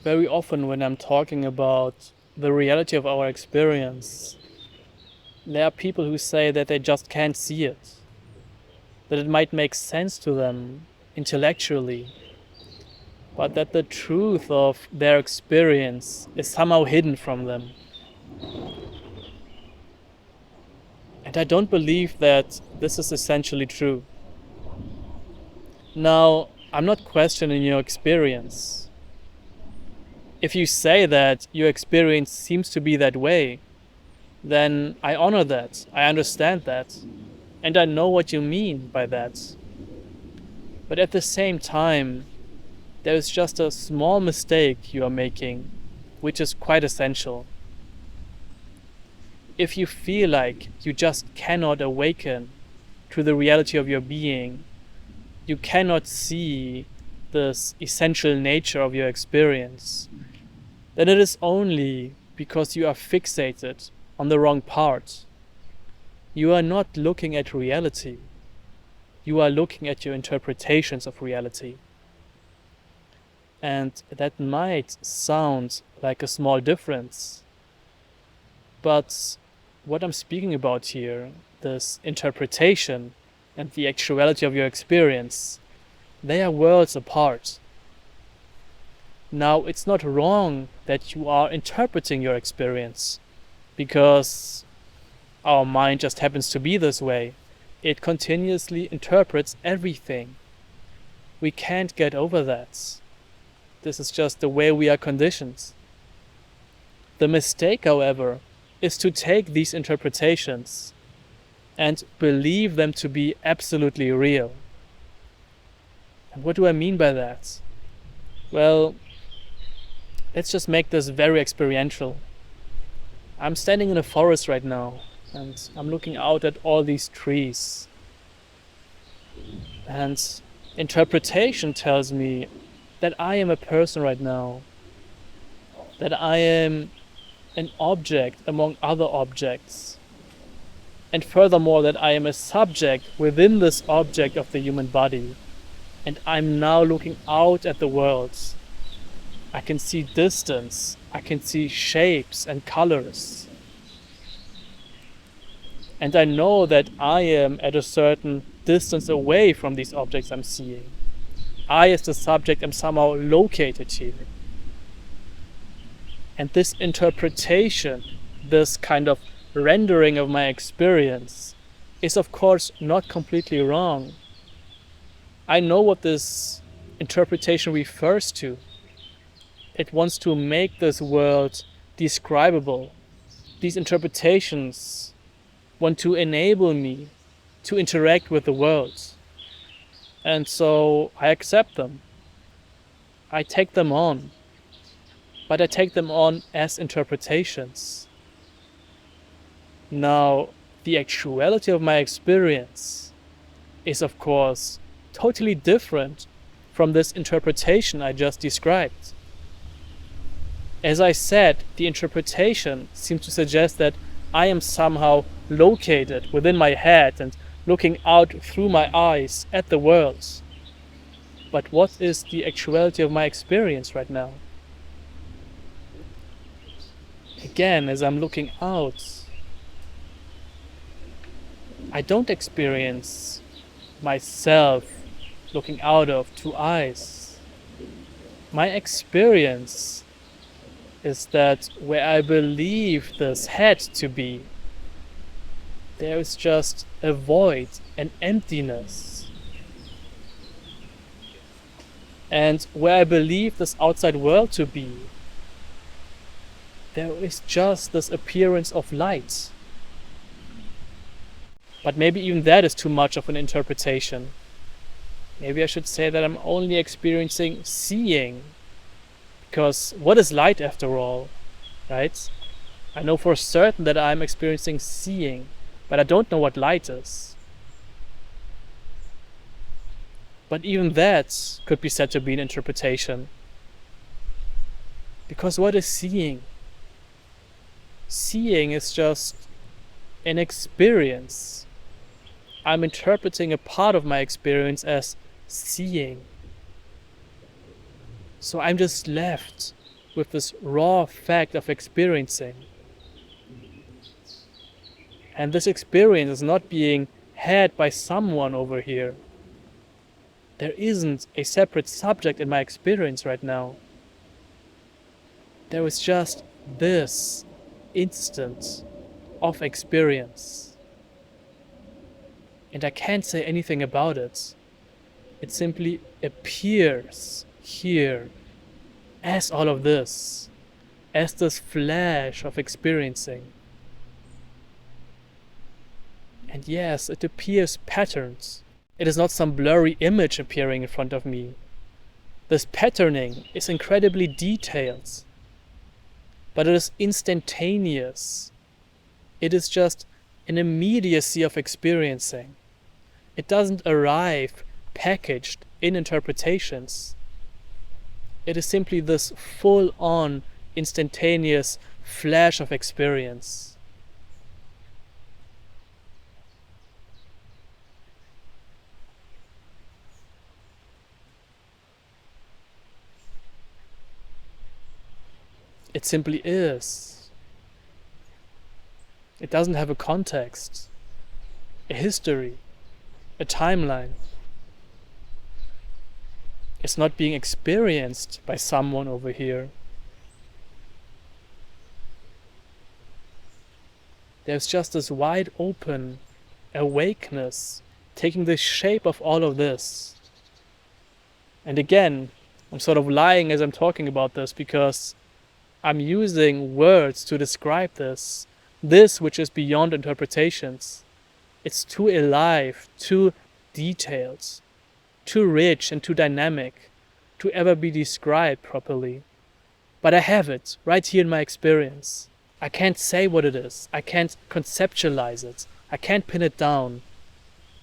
Very often when I'm talking about the reality of our experience, there are people who say that they just can't see it, that it might make sense to them intellectually, but that the truth of their experience is somehow hidden from them. And I don't believe that this is essentially true. Now, I'm not questioning your experience. If you say that your experience seems to be that way, then I honor that, I understand that, and I know what you mean by that. But at the same time, there is just a small mistake you are making, which is quite essential. If you feel like you just cannot awaken to the reality of your being, you cannot see this essential nature of your experience, then it is only because you are fixated on the wrong part. You are not looking at reality. You are looking at your interpretations of reality. And that might sound like a small difference, but what I'm speaking about here, this interpretation and the actuality of your experience, they are worlds apart. Now, it's not wrong that you are interpreting your experience, because our mind just happens to be this way. It continuously interprets everything. We can't get over that. This is just the way we are conditioned. The mistake, however, is to take these interpretations and believe them to be absolutely real. And what do I mean by that? Well, let's just make this very experiential. I'm standing in a forest right now, and I'm looking out at all these trees. And interpretation tells me that I am a person right now, that I am an object among other objects, and furthermore that I am a subject within this object of the human body, and I'm now looking out at the world. I can see distance, I can see shapes and colors, and I know that I am at a certain distance away from these objects I'm seeing. I, as the subject, am somehow located here. And this interpretation, this kind of rendering of my experience, is of course not completely wrong. I know what this interpretation refers to. It wants to make this world describable. These interpretations want to enable me to interact with the world. And so I accept them. I take them on. But I take them on as interpretations. Now, the actuality of my experience is, of course, totally different from this interpretation I just described. As I said, the interpretation seems to suggest that I am somehow located within my head and looking out through my eyes at the world. But what is the actuality of my experience right now? Again, as I'm looking out, I don't experience myself looking out of two eyes. My experience is that where I believe this head to be, there is just a void, an emptiness. And where I believe this outside world to be, there is just this appearance of light. But maybe even that is too much of an interpretation. Maybe I should say that I'm only experiencing seeing. Because what is light after all, right? I know for certain that I'm experiencing seeing, but I don't know what light is. But even that could be said to be an interpretation. Because what is seeing? Seeing is just an experience. I'm interpreting a part of my experience as seeing. So I'm just left with this raw fact of experiencing. And this experience is not being had by someone over here. There isn't a separate subject in my experience right now. There is just this instant of experience. And I can't say anything about it. It simply appears here as all of this, as this flash of experiencing. And yes, it appears patterned. It is not some blurry image appearing in front of me. This patterning is incredibly detailed, but it is instantaneous. It is just an immediacy of experiencing. It doesn't arrive packaged in interpretations. It is simply this full-on, instantaneous flash of experience. It simply is. It doesn't have a context, a history, a timeline. It's not being experienced by someone over here. There's just this wide open awakeness taking the shape of all of this. And again, I'm sort of lying as I'm talking about this because I'm using words to describe this which is beyond interpretations. It's too alive, too detailed, too rich and too dynamic to ever be described properly. But I have it right here in my experience. I can't say what it is. I can't conceptualize it. I can't pin it down.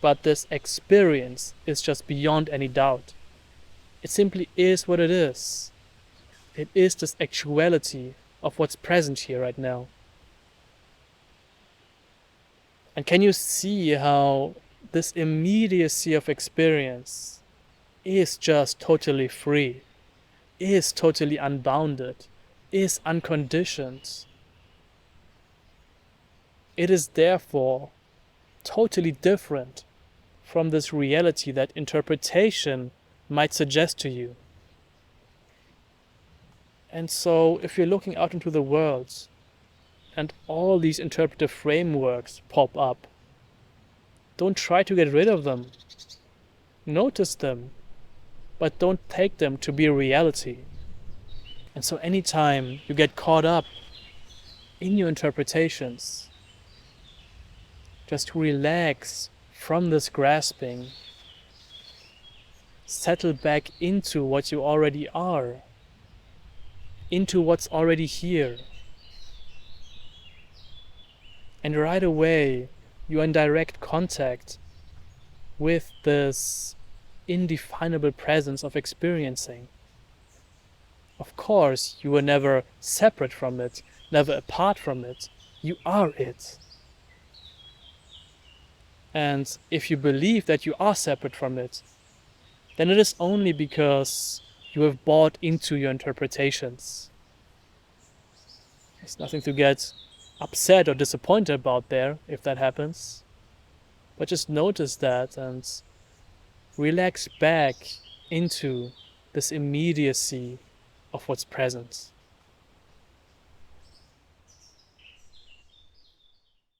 But this experience is just beyond any doubt. It simply is what it is. It is this actuality of what's present here right now. And can you see how this immediacy of experience is just totally free, is totally unbounded, is unconditioned? It is therefore totally different from this reality that interpretation might suggest to you. And so, if you're looking out into the world and all these interpretive frameworks pop up, don't try to get rid of them. Notice them, but don't take them to be a reality. And so anytime you get caught up in your interpretations, just relax from this grasping. Settle back into what you already are, into what's already here. And right away, you are in direct contact with this indefinable presence of experiencing. Of course, you were never separate from it, never apart from it. You are it. And if you believe that you are separate from it, then it is only because you have bought into your interpretations. There's nothing to get upset or disappointed about there if that happens. But just notice that and relax back into this immediacy of what's present.